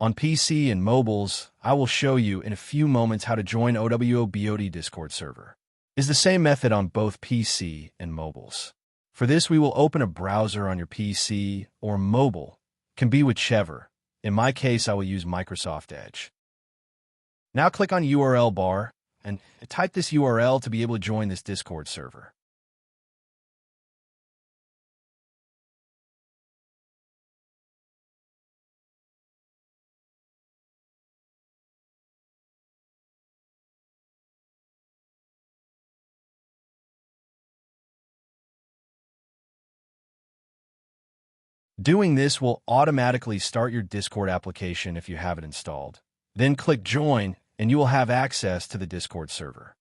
On PC and mobiles, I will show you in a few moments how to join OWO BOD Discord server. It's the same method on both PC and mobiles. For this, we will open a browser on your PC or mobile, can be whichever. In my case, I will use Microsoft Edge. Now click on URL bar and type this URL to be able to join this Discord server. Doing this will automatically start your Discord application if you have it installed. Then click Join, and you will have access to the Discord server.